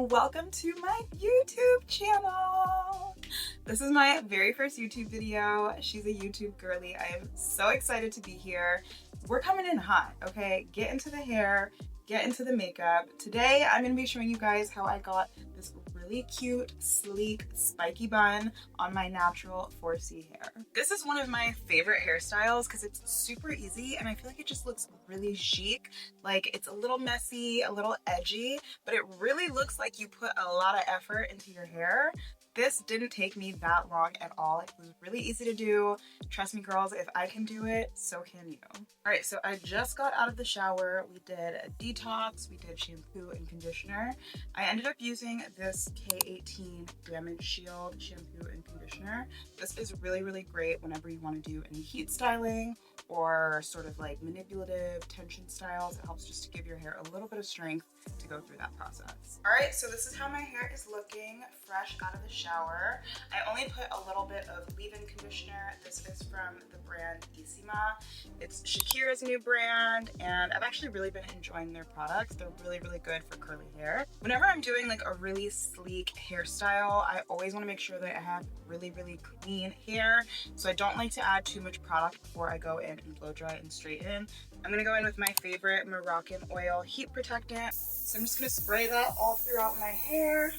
and welcome to my YouTube channel. This is my very first YouTube video. She's a YouTube girly. I am so excited to be here. We're coming in hot, okay? Get into the hair, get into the makeup. Today, I'm gonna be showing you guys how I got this really cute, sleek, spiky bun on my natural 4C hair. This is one of my favorite hairstyles because it's super easy and I feel like it just looks really chic. Like it's a little messy, a little edgy, but it really looks like you put a lot of effort into your hair. This didn't take me that long at all. It was really easy to do. Trust me girls, if I can do it, so can you. All right, so I just got out of the shower. We did a detox, we did shampoo and conditioner. I ended up using this K18 Damage Shield shampoo and conditioner. This is really, really great whenever you want to do any heat styling or sort of like manipulative tension styles. It helps just to give your hair a little bit of strength to go through that process. All right, so this is how my hair is looking fresh out of the shower. I only put a little bit of leave-in conditioner. This is from the brand Isima. It's Shakira's new brand, and I've actually really been enjoying their products. They're really, really good for curly hair. Whenever I'm doing like a really sleek hairstyle, I always want to make sure that I have really, really clean hair. So I don't like to add too much product before I go in and blow dry and straighten. I'm gonna go in with my favorite Moroccan oil heat protectant. So I'm just gonna spray that all throughout my hair.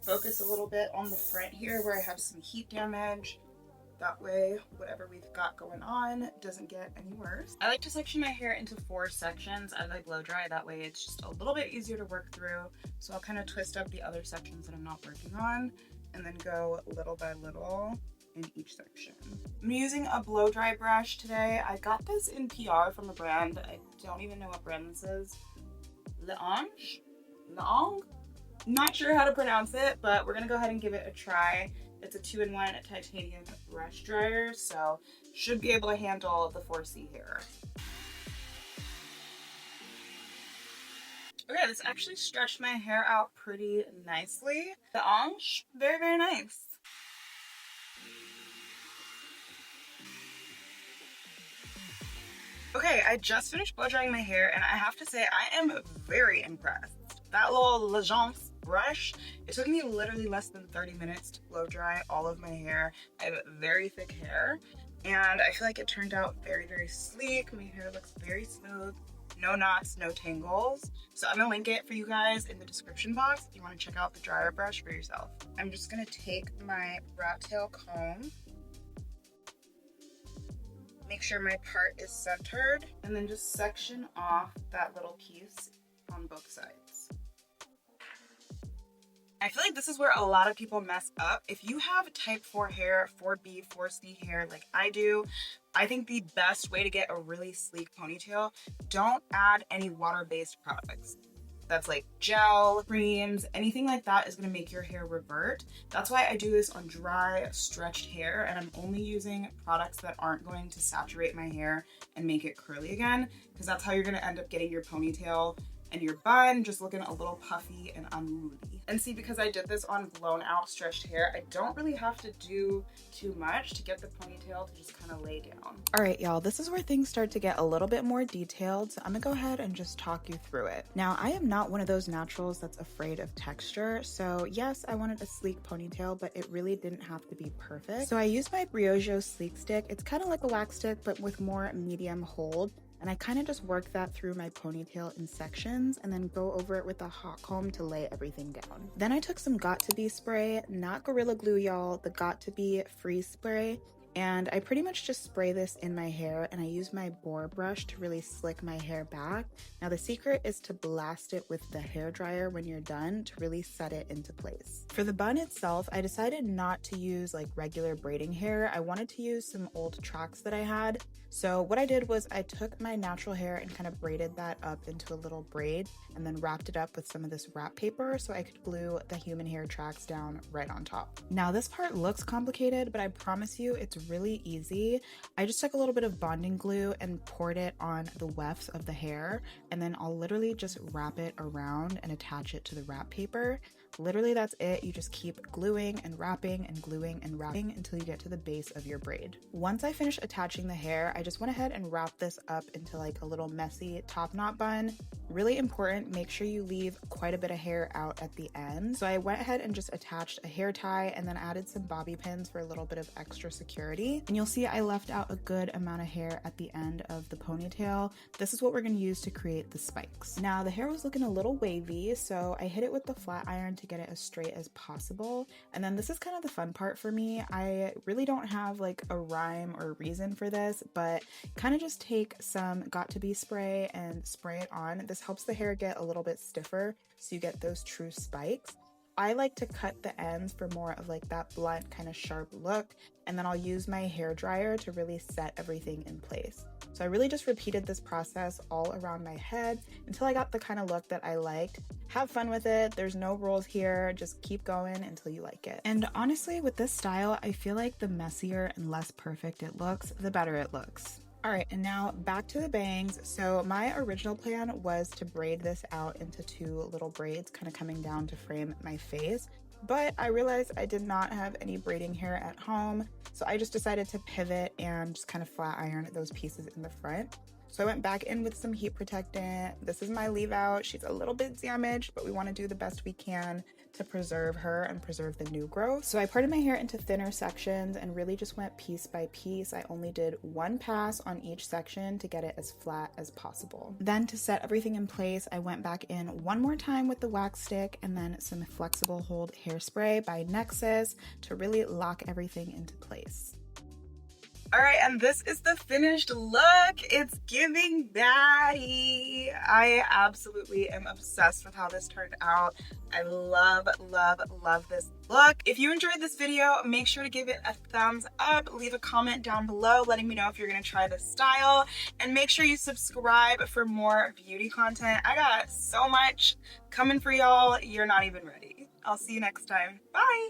Focus a little bit on the front here where I have some heat damage. That way, whatever we've got going on doesn't get any worse. I like to section my hair into 4 sections as I blow dry. That way it's just a little bit easier to work through. So I'll kind of twist up the other sections that I'm not working on and then go little by little in each section. I'm using a blow dry brush today. I got this in PR from a brand. I don't even know what brand this is. L'Ange? Not sure how to pronounce it, but we're gonna go ahead and give it a try. It's a 2-in-1 titanium brush dryer, so should be able to handle the 4C hair. Okay, this actually stretched my hair out pretty nicely. The Ange, very, very nice. Okay, I just finished blow drying my hair and I have to say I am very impressed. That little L'Agence brush, it took me literally less than 30 minutes to blow dry all of my hair. I have very thick hair and I feel like it turned out very, very sleek. My hair looks very smooth, no knots, no tangles. So I'm gonna link it for you guys in the description box if you wanna check out the dryer brush for yourself. I'm just gonna take my rat tail comb, make sure my part is centered, and then just section off that little piece on both sides. I feel like this is where a lot of people mess up. If you have type 4 hair, 4B, 4C hair like I do, I think the best way to get a really sleek ponytail, don't add any water-based products. That's like gel, creams, anything like that is gonna make your hair revert. That's why I do this on dry, stretched hair, and I'm only using products that aren't going to saturate my hair and make it curly again, because that's how you're gonna end up getting your ponytail and your bun just looking a little puffy and unruly. And see, because I did this on blown out stretched hair, I don't really have to do too much to get the ponytail to just kind of lay down. All right, y'all, this is where things start to get a little bit more detailed. So I'm gonna go ahead and just talk you through it. Now, I am not one of those naturals that's afraid of texture. So yes, I wanted a sleek ponytail, but it really didn't have to be perfect. So I used my Briogeo Sleek Stick. It's kind of like a wax stick, but with more medium hold. And I kind of just work that through my ponytail in sections and then go over it with a hot comb to lay everything down. Then I took some Got To Be spray, not Gorilla Glue, y'all, the Got To Be Freeze spray. And I pretty much just spray this in my hair and I use my boar brush to really slick my hair back. Now the secret is to blast it with the hair dryer when you're done to really set it into place. For the bun itself, I decided not to use like regular braiding hair. I wanted to use some old tracks that I had. So what I did was I took my natural hair and kind of braided that up into a little braid and then wrapped it up with some of this wrap paper so I could glue the human hair tracks down right on top. Now this part looks complicated, but I promise you it's really easy. I just took a little bit of bonding glue and poured it on the wefts of the hair, and then I'll literally just wrap it around and attach it to the wrap paper. Literally that's it. You just keep gluing and wrapping and gluing and wrapping until you get to the base of your braid. Once I finish attaching the hair, I just went ahead and wrapped this up into like a little messy top knot bun. Really important, make sure you leave quite a bit of hair out at the end. So I went ahead and just attached a hair tie and then added some bobby pins for a little bit of extra security. And you'll see I left out a good amount of hair at the end of the ponytail. This is what we're going to use to create the spikes. Now the hair was looking a little wavy, so I hit it with the flat iron to get it as straight as possible. And then this is kind of the fun part for me. I really don't have like a rhyme or reason for this, but kind of just take some got to be spray and spray it on. This helps the hair get a little bit stiffer so you get those true spikes. I like to cut the ends for more of like that blunt kind of sharp look, and then I'll use my hair dryer to really set everything in place. So I really just repeated this process all around my head until I got the kind of look that I liked. Have fun with it. There's no rules here. Just keep going until you like it. And honestly, with this style, I feel like the messier and less perfect it looks, the better it looks. All right, and now back to the bangs. So my original plan was to braid this out into two little braids kind of coming down to frame my face, but I realized I did not have any braiding hair at home, so I just decided to pivot and just kind of flat iron those pieces in the front. So I went back in with some heat protectant. This is my leave out. She's a little bit damaged, but we want to do the best we can to preserve her and preserve the new growth. So I parted my hair into thinner sections and really just went piece by piece. I only did one pass on each section to get it as flat as possible. Then to set everything in place, I went back in one more time with the wax stick and then some flexible hold hairspray by Nexus to really lock everything into place. All right, and this is the finished look. It's giving baddie. I absolutely am obsessed with how this turned out. I love, love, love this look. If you enjoyed this video, make sure to give it a thumbs up. Leave a comment down below letting me know if you're gonna try this style. And make sure you subscribe for more beauty content. I got so much coming for y'all. You're not even ready. I'll see you next time. Bye.